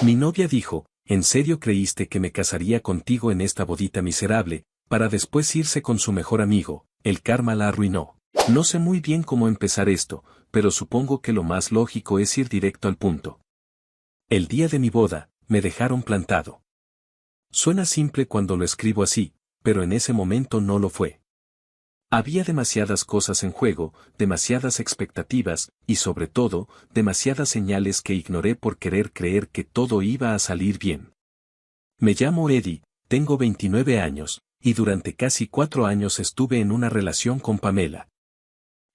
Mi novia dijo, ¿en serio creíste que me casaría contigo en esta bodita miserable, para después irse con su mejor amigo? El karma la arruinó. No sé muy bien cómo empezar esto, pero supongo que lo más lógico es ir directo al punto. El día de mi boda, me dejaron plantado. Suena simple cuando lo escribo así, pero en ese momento no lo fue. Había demasiadas cosas en juego, demasiadas expectativas, y sobre todo, demasiadas señales que ignoré por querer creer que todo iba a salir bien. Me llamo Eddie, tengo 29 años, y durante casi 4 años estuve en una relación con Pamela.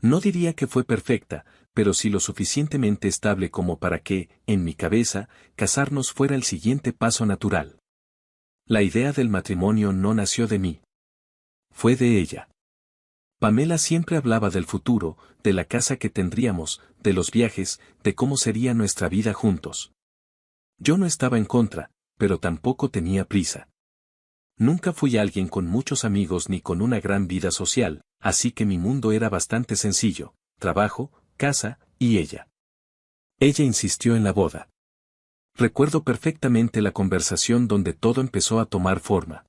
No diría que fue perfecta, pero sí lo suficientemente estable como para que, en mi cabeza, casarnos fuera el siguiente paso natural. La idea del matrimonio no nació de mí. Fue de ella. Pamela siempre hablaba del futuro, de la casa que tendríamos, de los viajes, de cómo sería nuestra vida juntos. Yo no estaba en contra, pero tampoco tenía prisa. Nunca fui alguien con muchos amigos ni con una gran vida social, así que mi mundo era bastante sencillo: trabajo, casa, y ella. Ella insistió en la boda. Recuerdo perfectamente la conversación donde todo empezó a tomar forma.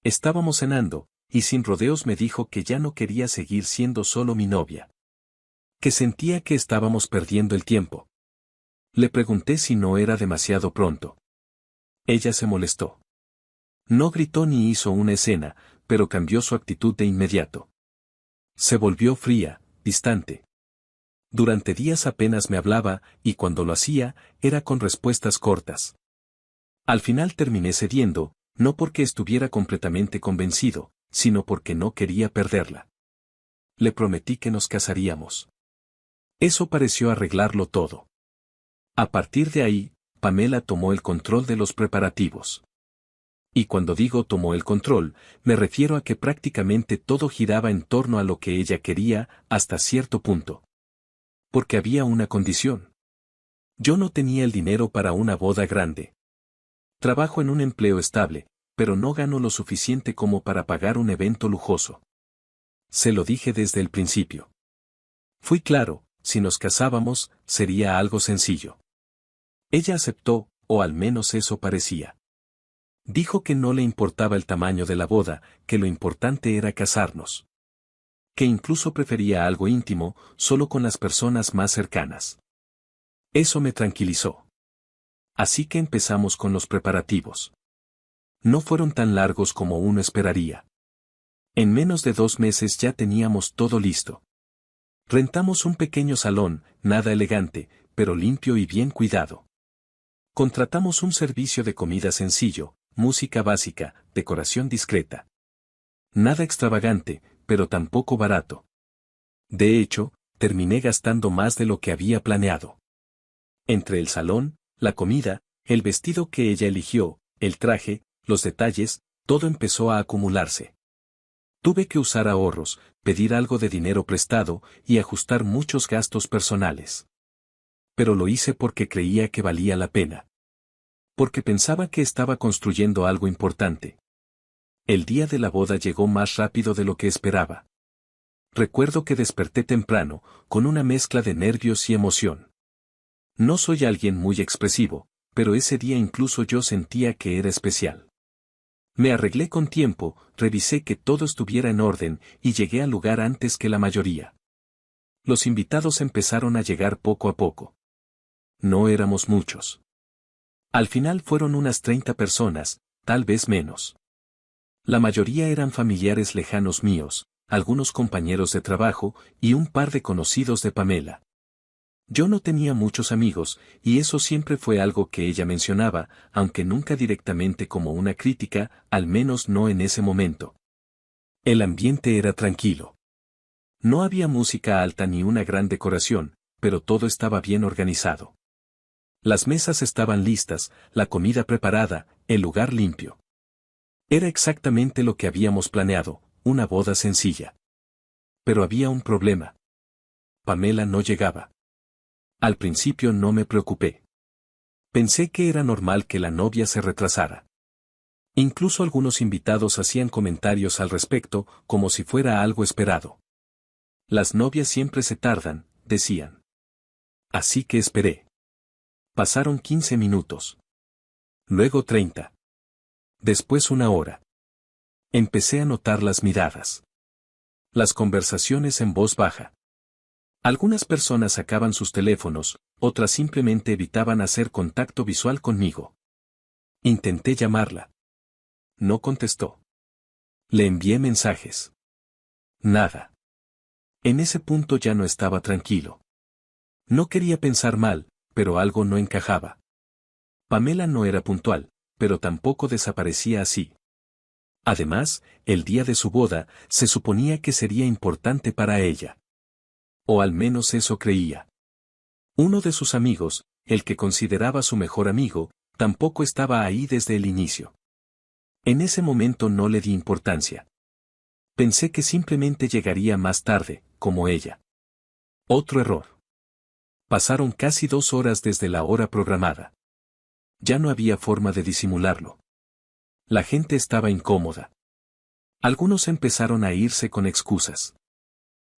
Estábamos cenando, y sin rodeos me dijo que ya no quería seguir siendo solo mi novia. Que sentía que estábamos perdiendo el tiempo. Le pregunté si no era demasiado pronto. Ella se molestó. No gritó ni hizo una escena, pero cambió su actitud de inmediato. Se volvió fría, distante. Durante días apenas me hablaba, y cuando lo hacía, era con respuestas cortas. Al final terminé cediendo, no porque estuviera completamente convencido, sino porque no quería perderla. Le prometí que nos casaríamos. Eso pareció arreglarlo todo. A partir de ahí, Pamela tomó el control de los preparativos. Y cuando digo tomó el control, me refiero a que prácticamente todo giraba en torno a lo que ella quería, hasta cierto punto. Porque había una condición. Yo no tenía el dinero para una boda grande. Trabajo en un empleo estable, pero no gano lo suficiente como para pagar un evento lujoso. Se lo dije desde el principio. Fui claro, si nos casábamos, sería algo sencillo. Ella aceptó, o al menos eso parecía. Dijo que no le importaba el tamaño de la boda, que lo importante era casarnos. Que incluso prefería algo íntimo, solo con las personas más cercanas. Eso me tranquilizó. Así que empezamos con los preparativos. No fueron tan largos como uno esperaría. En menos de 2 meses ya teníamos todo listo. Rentamos un pequeño salón, nada elegante, pero limpio y bien cuidado. Contratamos un servicio de comida sencillo, música básica, decoración discreta. Nada extravagante, pero tampoco barato. De hecho, terminé gastando más de lo que había planeado. Entre el salón, la comida, el vestido que ella eligió, el traje, los detalles, todo empezó a acumularse. Tuve que usar ahorros, pedir algo de dinero prestado y ajustar muchos gastos personales. Pero lo hice porque creía que valía la pena. Porque pensaba que estaba construyendo algo importante. El día de la boda llegó más rápido de lo que esperaba. Recuerdo que desperté temprano, con una mezcla de nervios y emoción. No soy alguien muy expresivo, pero ese día incluso yo sentía que era especial. Me arreglé con tiempo, revisé que todo estuviera en orden y llegué al lugar antes que la mayoría. Los invitados empezaron a llegar poco a poco. No éramos muchos. Al final fueron unas 30 personas, tal vez menos. La mayoría eran familiares lejanos míos, algunos compañeros de trabajo y un par de conocidos de Pamela. Yo no tenía muchos amigos, y eso siempre fue algo que ella mencionaba, aunque nunca directamente como una crítica, al menos no en ese momento. El ambiente era tranquilo. No había música alta ni una gran decoración, pero todo estaba bien organizado. Las mesas estaban listas, la comida preparada, el lugar limpio. Era exactamente lo que habíamos planeado, una boda sencilla. Pero había un problema. Pamela no llegaba. Al principio no me preocupé. Pensé que era normal que la novia se retrasara. Incluso algunos invitados hacían comentarios al respecto, como si fuera algo esperado. Las novias siempre se tardan, decían. Así que esperé. Pasaron 15 minutos. Luego 30. Después 1 hora. Empecé a notar las miradas. Las conversaciones en voz baja. Algunas personas sacaban sus teléfonos, otras simplemente evitaban hacer contacto visual conmigo. Intenté llamarla. No contestó. Le envié mensajes. Nada. En ese punto ya no estaba tranquilo. No quería pensar mal, pero algo no encajaba. Pamela no era puntual, pero tampoco desaparecía así. Además, el día de su boda, se suponía que sería importante para ella. O al menos eso creía. Uno de sus amigos, el que consideraba su mejor amigo, tampoco estaba ahí desde el inicio. En ese momento no le di importancia. Pensé que simplemente llegaría más tarde, como ella. Otro error. Pasaron casi 2 horas desde la hora programada. Ya no había forma de disimularlo. La gente estaba incómoda. Algunos empezaron a irse con excusas.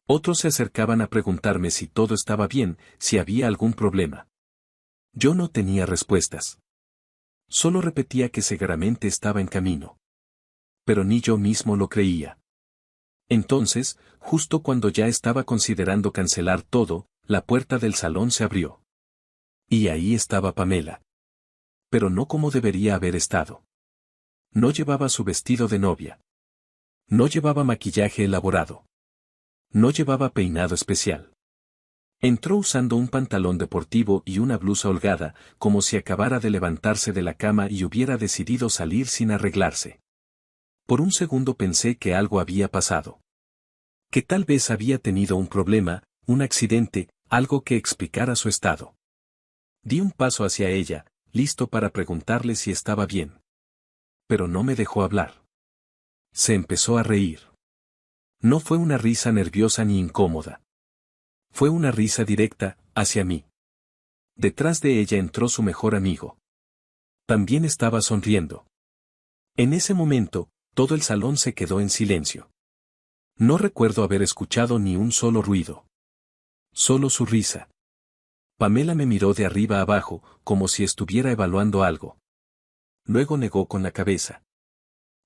Otros se acercaban a preguntarme si todo estaba bien, si había algún problema. Yo no tenía respuestas. Solo repetía que seguramente estaba en camino. Pero ni yo mismo lo creía. Entonces, justo cuando ya estaba considerando cancelar todo, la puerta del salón se abrió. Y ahí estaba Pamela. Pero no como debería haber estado. No llevaba su vestido de novia. No llevaba maquillaje elaborado. No llevaba peinado especial. Entró usando un pantalón deportivo y una blusa holgada, como si acabara de levantarse de la cama y hubiera decidido salir sin arreglarse. Por un segundo pensé que algo había pasado. Que tal vez había tenido un problema, un accidente, algo que explicara su estado. Di un paso hacia ella, listo para preguntarle si estaba bien. Pero no me dejó hablar. Se empezó a reír. No fue una risa nerviosa ni incómoda. Fue una risa directa, hacia mí. Detrás de ella entró su mejor amigo. También estaba sonriendo. En ese momento, todo el salón se quedó en silencio. No recuerdo haber escuchado ni un solo ruido. Solo su risa. Pamela me miró de arriba abajo, como si estuviera evaluando algo. Luego negó con la cabeza.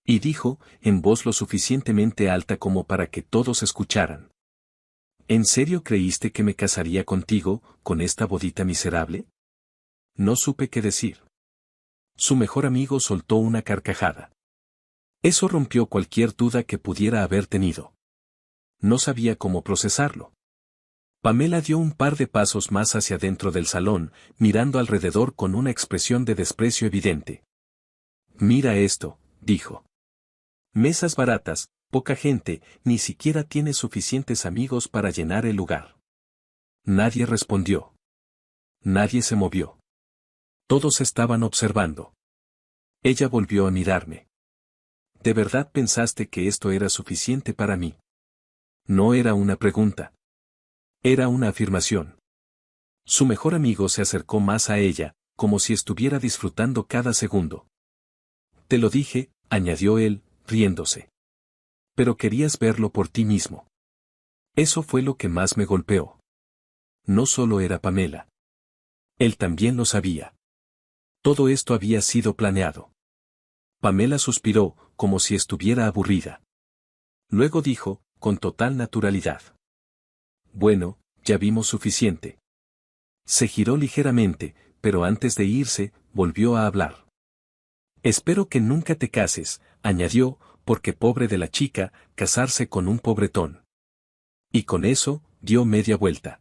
Y dijo, en voz lo suficientemente alta como para que todos escucharan. ¿En serio creíste que me casaría contigo, con esta bodita miserable? No supe qué decir. Su mejor amigo soltó una carcajada. Eso rompió cualquier duda que pudiera haber tenido. No sabía cómo procesarlo. Pamela dio un par de pasos más hacia dentro del salón, mirando alrededor con una expresión de desprecio evidente. Mira esto, dijo. Mesas baratas, poca gente, ni siquiera tienes suficientes amigos para llenar el lugar. Nadie respondió. Nadie se movió. Todos estaban observando. Ella volvió a mirarme. ¿De verdad pensaste que esto era suficiente para mí? No era una pregunta. Era una afirmación. Su mejor amigo se acercó más a ella, como si estuviera disfrutando cada segundo. Te lo dije, añadió él, riéndose. Pero querías verlo por ti mismo. Eso fue lo que más me golpeó. No solo era Pamela. Él también lo sabía. Todo esto había sido planeado. Pamela suspiró, como si estuviera aburrida. Luego dijo, con total naturalidad. Bueno, ya vimos suficiente. Se giró ligeramente, pero antes de irse, volvió a hablar. Espero que nunca te cases, añadió, porque pobre de la chica, casarse con un pobretón. Y con eso, dio media vuelta.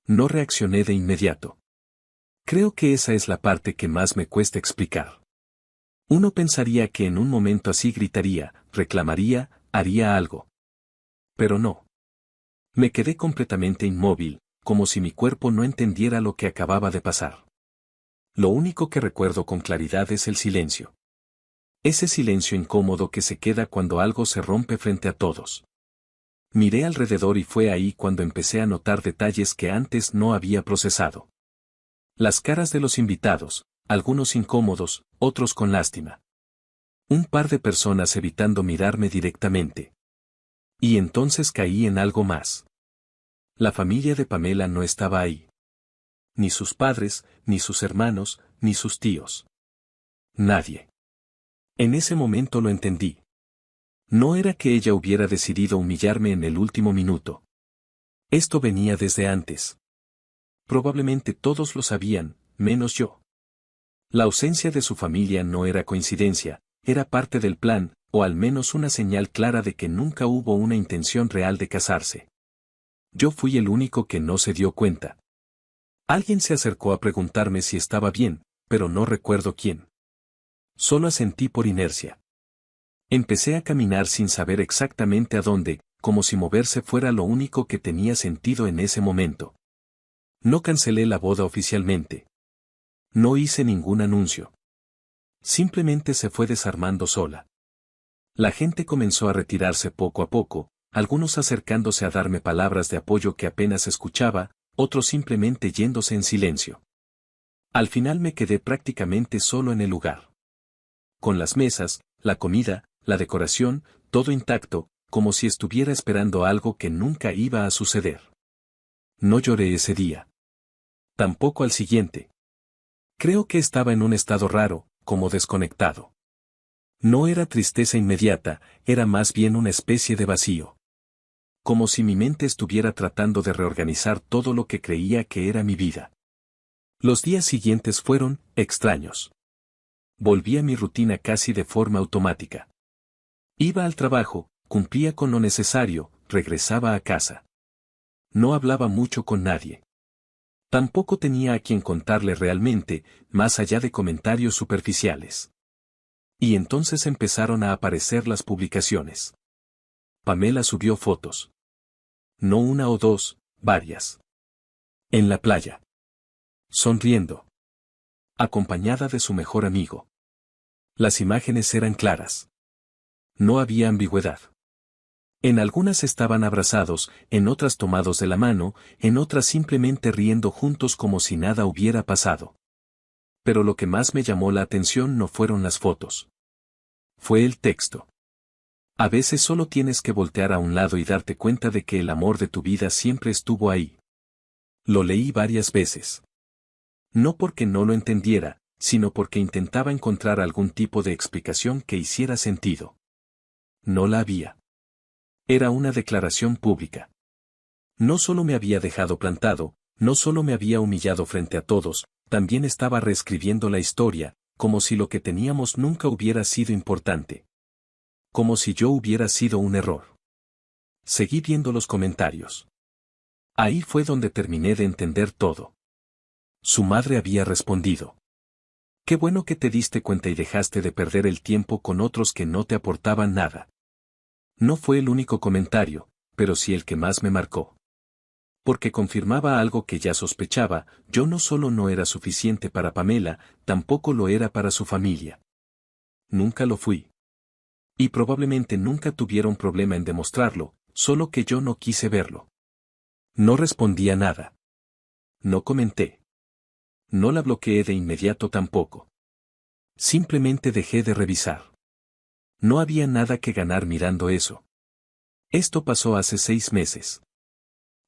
No reaccioné de inmediato. Creo que esa es la parte que más me cuesta explicar. Uno pensaría que en un momento así gritaría, reclamaría, haría algo. Pero no. Me quedé completamente inmóvil, como si mi cuerpo no entendiera lo que acababa de pasar. Lo único que recuerdo con claridad es el silencio. Ese silencio incómodo que se queda cuando algo se rompe frente a todos. Miré alrededor y fue ahí cuando empecé a notar detalles que antes no había procesado. Las caras de los invitados, algunos incómodos, otros con lástima. Un par de personas evitando mirarme directamente. Y entonces caí en algo más. La familia de Pamela no estaba ahí. Ni sus padres, ni sus hermanos, ni sus tíos. Nadie. En ese momento lo entendí. No era que ella hubiera decidido humillarme en el último minuto. Esto venía desde antes. Probablemente todos lo sabían, menos yo. La ausencia de su familia no era coincidencia, era parte del plan, o al menos una señal clara de que nunca hubo una intención real de casarse. Yo fui el único que no se dio cuenta. Alguien se acercó a preguntarme si estaba bien, pero no recuerdo quién. Solo asentí por inercia. Empecé a caminar sin saber exactamente a dónde, como si moverse fuera lo único que tenía sentido en ese momento. No cancelé la boda oficialmente. No hice ningún anuncio. Simplemente se fue desarmando sola. La gente comenzó a retirarse poco a poco, algunos acercándose a darme palabras de apoyo que apenas escuchaba, otros simplemente yéndose en silencio. Al final me quedé prácticamente solo en el lugar. Con las mesas, la comida, la decoración, todo intacto, como si estuviera esperando algo que nunca iba a suceder. No lloré ese día. Tampoco al siguiente. Creo que estaba en un estado raro, como desconectado. No era tristeza inmediata, era más bien una especie de vacío. Como si mi mente estuviera tratando de reorganizar todo lo que creía que era mi vida. Los días siguientes fueron extraños. Volví a mi rutina casi de forma automática. Iba al trabajo, cumplía con lo necesario, regresaba a casa. No hablaba mucho con nadie. Tampoco tenía a quien contarle realmente, más allá de comentarios superficiales. Y entonces empezaron a aparecer las publicaciones. Pamela subió fotos. No una o dos, varias. En la playa. Sonriendo. Acompañada de su mejor amigo. Las imágenes eran claras. No había ambigüedad. En algunas estaban abrazados, en otras tomados de la mano, en otras simplemente riendo juntos como si nada hubiera pasado. Pero lo que más me llamó la atención no fueron las fotos. Fue el texto. A veces solo tienes que voltear a un lado y darte cuenta de que el amor de tu vida siempre estuvo ahí. Lo leí varias veces. No porque no lo entendiera, sino porque intentaba encontrar algún tipo de explicación que hiciera sentido. No la había. Era una declaración pública. No solo me había dejado plantado, no solo me había humillado frente a todos, también estaba reescribiendo la historia, como si lo que teníamos nunca hubiera sido importante. Como si yo hubiera sido un error. Seguí viendo los comentarios. Ahí fue donde terminé de entender todo. Su madre había respondido. Qué bueno que te diste cuenta y dejaste de perder el tiempo con otros que no te aportaban nada. No fue el único comentario, pero sí el que más me marcó. Porque confirmaba algo que ya sospechaba, yo no solo no era suficiente para Pamela, tampoco lo era para su familia. Nunca lo fui. Y probablemente nunca tuvieron problema en demostrarlo, solo que yo no quise verlo. No respondía nada. No comenté. No la bloqueé de inmediato tampoco. Simplemente dejé de revisar. No había nada que ganar mirando eso. Esto pasó hace 6 meses.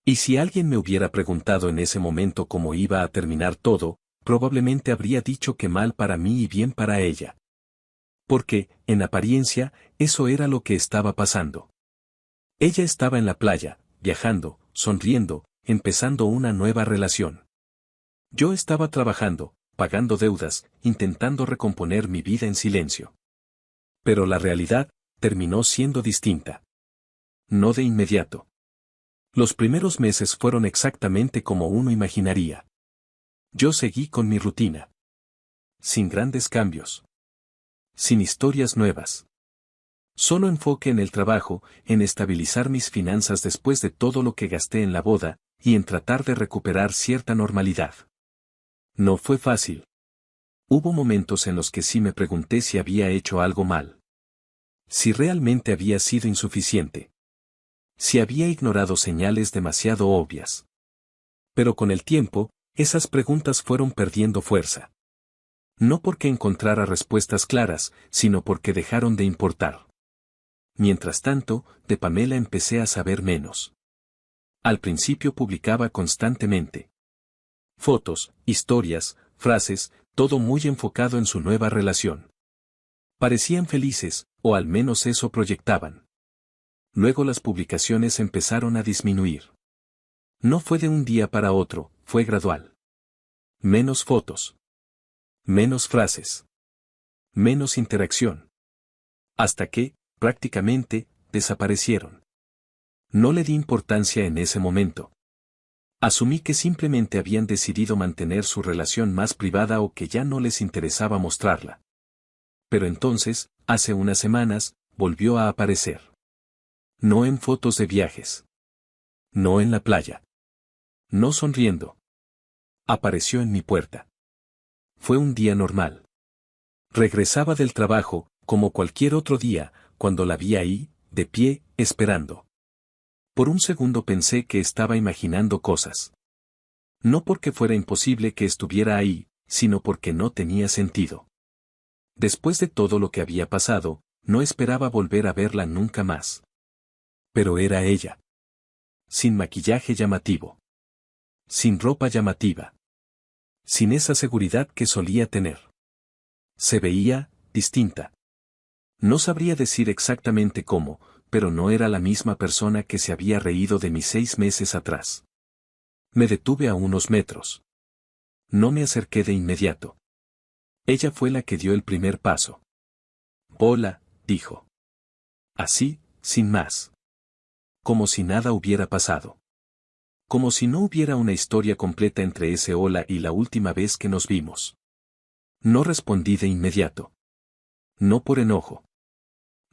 Y si alguien me hubiera preguntado en ese momento cómo iba a terminar todo, probablemente habría dicho que mal para mí y bien para ella. Porque, en apariencia, eso era lo que estaba pasando. Ella estaba en la playa, viajando, sonriendo, empezando una nueva relación. Yo estaba trabajando, pagando deudas, intentando recomponer mi vida en silencio. Pero la realidad terminó siendo distinta. No de inmediato. Los primeros meses fueron exactamente como uno imaginaría. Yo seguí con mi rutina. Sin grandes cambios. Sin historias nuevas. Solo enfoque en el trabajo, en estabilizar mis finanzas después de todo lo que gasté en la boda, y en tratar de recuperar cierta normalidad. No fue fácil. Hubo momentos en los que sí me pregunté si había hecho algo mal. Si realmente había sido insuficiente. Si había ignorado señales demasiado obvias. Pero con el tiempo, esas preguntas fueron perdiendo fuerza. No porque encontrara respuestas claras, sino porque dejaron de importar. Mientras tanto, de Pamela empecé a saber menos. Al principio publicaba constantemente. Fotos, historias, frases, todo muy enfocado en su nueva relación. Parecían felices, o al menos eso proyectaban. Luego las publicaciones empezaron a disminuir. No fue de un día para otro, fue gradual. Menos fotos. Menos frases. Menos interacción. Hasta que, prácticamente, desaparecieron. No le di importancia en ese momento. Asumí que simplemente habían decidido mantener su relación más privada o que ya no les interesaba mostrarla. Pero entonces, hace unas semanas, volvió a aparecer. No en fotos de viajes. No en la playa. No sonriendo. Apareció en mi puerta. Fue un día normal. Regresaba del trabajo, como cualquier otro día, cuando la vi ahí, de pie, esperando. Por un segundo pensé que estaba imaginando cosas. No porque fuera imposible que estuviera ahí, sino porque no tenía sentido. Después de todo lo que había pasado, no esperaba volver a verla nunca más. Pero era ella. Sin maquillaje llamativo. Sin ropa llamativa. Sin esa seguridad que solía tener. Se veía, distinta. No sabría decir exactamente cómo, pero no era la misma persona que se había reído de mí 6 meses atrás. Me detuve a unos metros. No me acerqué de inmediato. Ella fue la que dio el primer paso. Hola, dijo. Así, sin más. Como si nada hubiera pasado. Como si no hubiera una historia completa entre ese hola y la última vez que nos vimos. No respondí de inmediato. No por enojo.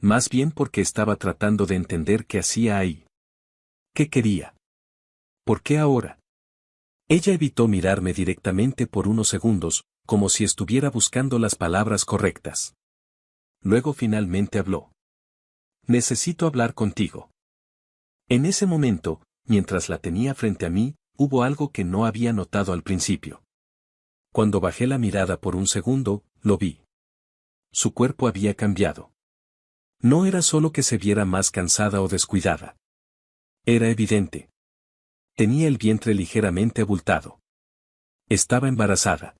Más bien porque estaba tratando de entender qué hacía ahí. ¿Qué quería? ¿Por qué ahora? Ella evitó mirarme directamente por unos segundos, como si estuviera buscando las palabras correctas. Luego finalmente habló. Necesito hablar contigo. En ese momento, mientras la tenía frente a mí, hubo algo que no había notado al principio. Cuando bajé la mirada por un segundo, lo vi. Su cuerpo había cambiado. No era solo que se viera más cansada o descuidada. Era evidente. Tenía el vientre ligeramente abultado. Estaba embarazada.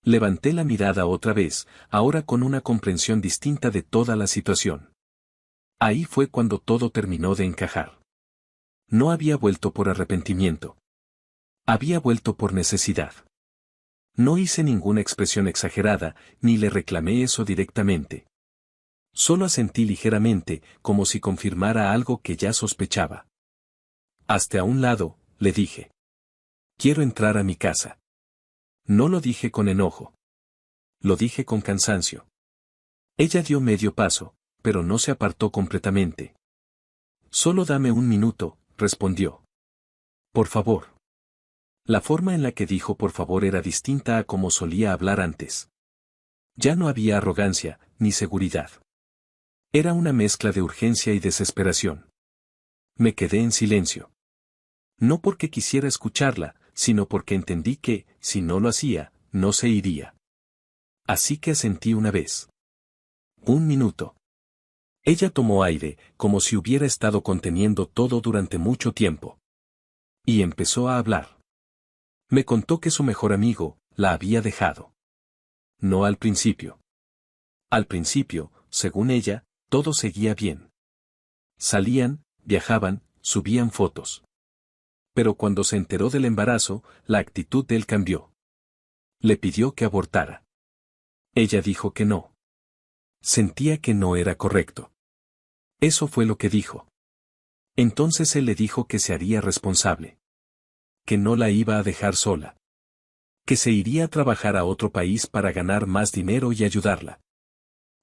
Levanté la mirada otra vez, ahora con una comprensión distinta de toda la situación. Ahí fue cuando todo terminó de encajar. No había vuelto por arrepentimiento. Había vuelto por necesidad. No hice ninguna expresión exagerada, ni le reclamé eso directamente. Solo asentí ligeramente, como si confirmara algo que ya sospechaba. Hazte a un lado, le dije. Quiero entrar a mi casa. No lo dije con enojo. Lo dije con cansancio. Ella dio medio paso, pero no se apartó completamente. Solo dame un minuto, respondió. Por favor. La forma en la que dijo por favor era distinta a como solía hablar antes. Ya no había arrogancia, ni seguridad. Era una mezcla de urgencia y desesperación. Me quedé en silencio. No porque quisiera escucharla, sino porque entendí que, si no lo hacía, no se iría. Así que asentí una vez. Un minuto. Ella tomó aire, como si hubiera estado conteniendo todo durante mucho tiempo. Y empezó a hablar. Me contó que su mejor amigo, la había dejado. No al principio. Al principio, según ella, todo seguía bien. Salían, viajaban, subían fotos. Pero cuando se enteró del embarazo, la actitud de él cambió. Le pidió que abortara. Ella dijo que no. Sentía que no era correcto. Eso fue lo que dijo. Entonces él le dijo que se haría responsable. Que no la iba a dejar sola. Que se iría a trabajar a otro país para ganar más dinero y ayudarla.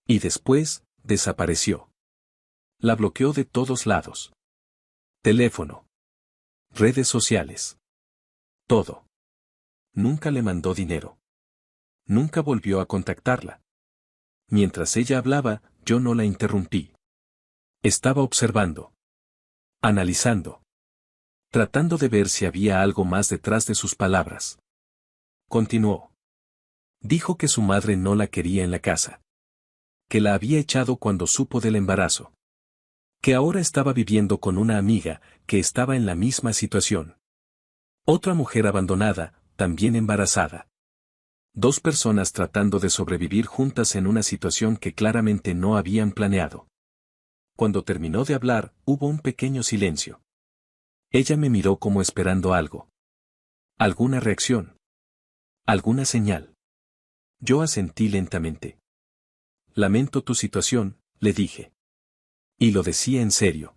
Y después, desapareció. La bloqueó de todos lados. Teléfono. Redes sociales. Todo. Nunca le mandó dinero. Nunca volvió a contactarla. Mientras ella hablaba, yo no la interrumpí. Estaba observando. Analizando. Tratando de ver si había algo más detrás de sus palabras. Continuó. Dijo que su madre no la quería en la casa. Que la había echado cuando supo del embarazo. Que ahora estaba viviendo con una amiga, que estaba en la misma situación. Otra mujer abandonada, también embarazada. Dos personas tratando de sobrevivir juntas en una situación que claramente no habían planeado. Cuando terminó de hablar, hubo un pequeño silencio. Ella me miró como esperando algo. ¿Alguna reacción? ¿Alguna señal? Yo asentí lentamente. Lamento tu situación, le dije. Y lo decía en serio.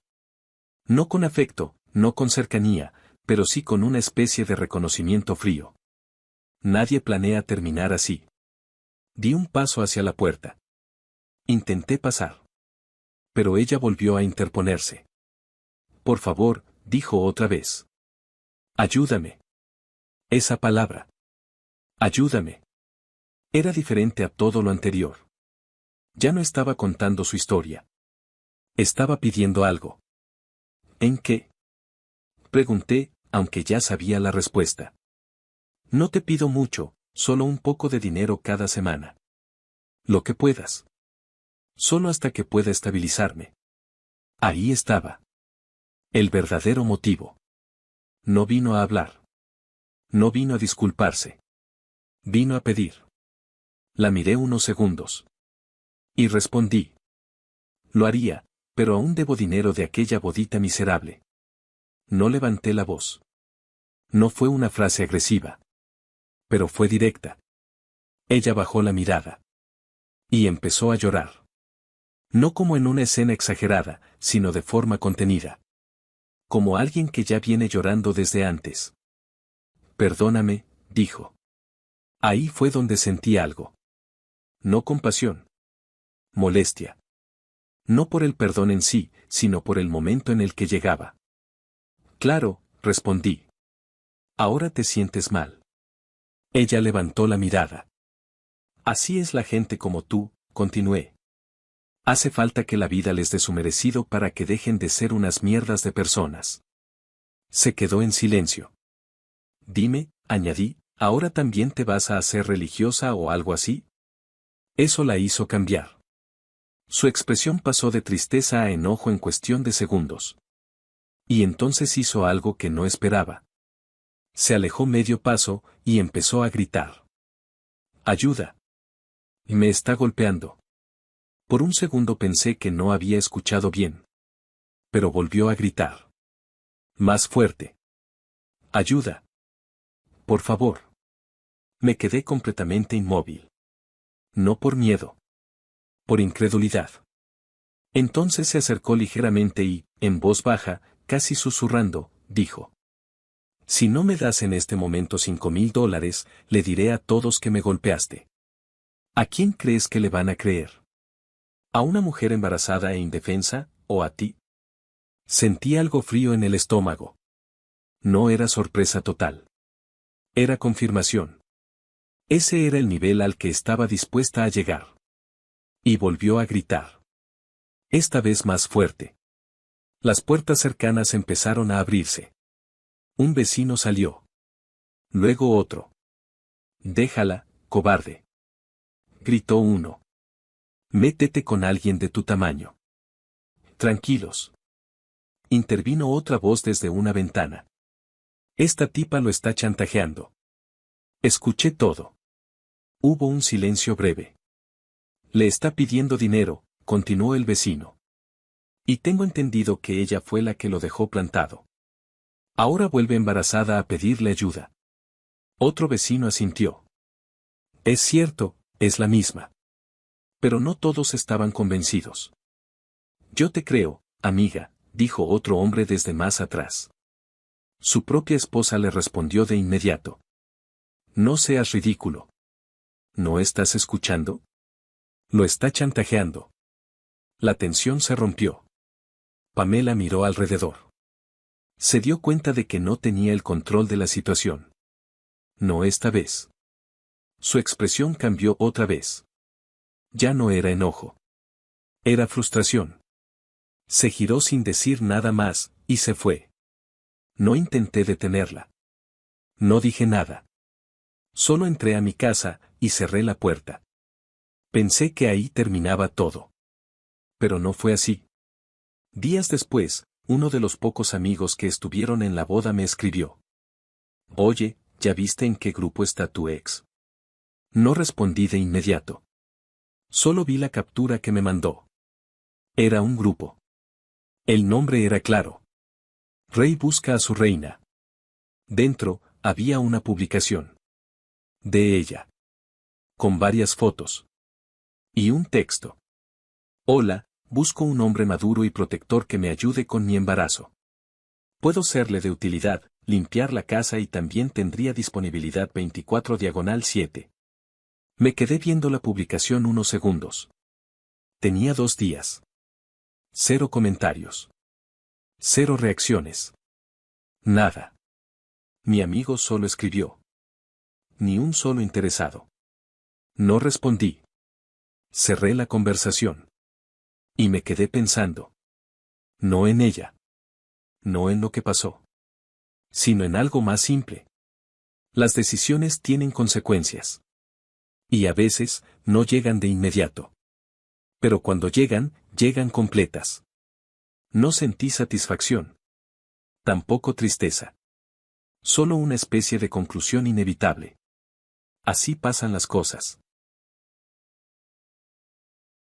No con afecto, no con cercanía, pero sí con una especie de reconocimiento frío. Nadie planea terminar así. Di un paso hacia la puerta. Intenté pasar. Pero ella volvió a interponerse. Por favor, dijo otra vez. Ayúdame. Esa palabra. Ayúdame. Era diferente a todo lo anterior. Ya no estaba contando su historia. Estaba pidiendo algo. ¿En qué? Pregunté, aunque ya sabía la respuesta. No te pido mucho, solo un poco de dinero cada semana. Lo que puedas. Solo hasta que pueda estabilizarme. Ahí estaba. El verdadero motivo. No vino a hablar. No vino a disculparse. Vino a pedir. La miré unos segundos. Y respondí. Lo haría, pero aún debo dinero de aquella bodita miserable. No levanté la voz. No fue una frase agresiva. Pero fue directa. Ella bajó la mirada. Y empezó a llorar. No como en una escena exagerada, sino de forma contenida. Como alguien que ya viene llorando desde antes. Perdóname, dijo. Ahí fue donde sentí algo. No compasión. Molestia. No por el perdón en sí, sino por el momento en el que llegaba. Claro, respondí. Ahora te sientes mal. Ella levantó la mirada. Así es la gente como tú, continué. Hace falta que la vida les dé su merecido para que dejen de ser unas mierdas de personas. Se quedó en silencio. Dime, añadí, ¿ahora también te vas a hacer religiosa o algo así? Eso la hizo cambiar. Su expresión pasó de tristeza a enojo en cuestión de segundos. Y entonces hizo algo que no esperaba. Se alejó medio paso y empezó a gritar. ¡Ayuda! Me está golpeando. Por un segundo pensé que no había escuchado bien. Pero volvió a gritar. Más fuerte. ¡Ayuda! Por favor. Me quedé completamente inmóvil. No por miedo. Por incredulidad. Entonces se acercó ligeramente y, en voz baja, casi susurrando, dijo. Si no me das en este momento $5,000, le diré a todos que me golpeaste. ¿A quién crees que le van a creer? ¿A una mujer embarazada e indefensa, o a ti? Sentí algo frío en el estómago. No era sorpresa total. Era confirmación. Ese era el nivel al que estaba dispuesta a llegar. Y volvió a gritar. Esta vez más fuerte. Las puertas cercanas empezaron a abrirse. Un vecino salió. Luego otro. Déjala, cobarde. Gritó uno. Métete con alguien de tu tamaño. Tranquilos. Intervino otra voz desde una ventana. Esta tipa lo está chantajeando. Escuché todo. Hubo un silencio breve. Le está pidiendo dinero, continuó el vecino. Y tengo entendido que ella fue la que lo dejó plantado. Ahora vuelve embarazada a pedirle ayuda. Otro vecino asintió. Es cierto, es la misma. Pero no todos estaban convencidos. Yo te creo, amiga, dijo otro hombre desde más atrás. Su propia esposa le respondió de inmediato. No seas ridículo. ¿No estás escuchando? Lo está chantajeando. La tensión se rompió. Pamela miró alrededor. Se dio cuenta de que no tenía el control de la situación. No esta vez. Su expresión cambió otra vez. Ya no era enojo. Era frustración. Se giró sin decir nada más, y se fue. No intenté detenerla. No dije nada. Solo entré a mi casa, y cerré la puerta. Pensé que ahí terminaba todo. Pero no fue así. Días después, uno de los pocos amigos que estuvieron en la boda me escribió. Oye, ¿ya viste en qué grupo está tu ex? No respondí de inmediato. Solo vi la captura que me mandó. Era un grupo. El nombre era claro. Rey busca a su reina. Dentro, había una publicación. De ella. Con varias fotos. Y un texto. Hola, busco un hombre maduro y protector que me ayude con mi embarazo. Puedo serle de utilidad, limpiar la casa y también tendría disponibilidad 24/7. Me quedé viendo la publicación unos segundos. Tenía 2 días. 0 comentarios. 0 reacciones. Nada. Mi amigo solo escribió. Ni un solo interesado. No respondí. Cerré la conversación. Y me quedé pensando. No en ella. No en lo que pasó. Sino en algo más simple. Las decisiones tienen consecuencias. Y a veces, no llegan de inmediato. Pero cuando llegan, llegan completas. No sentí satisfacción. Tampoco tristeza. Solo una especie de conclusión inevitable. Así pasan las cosas.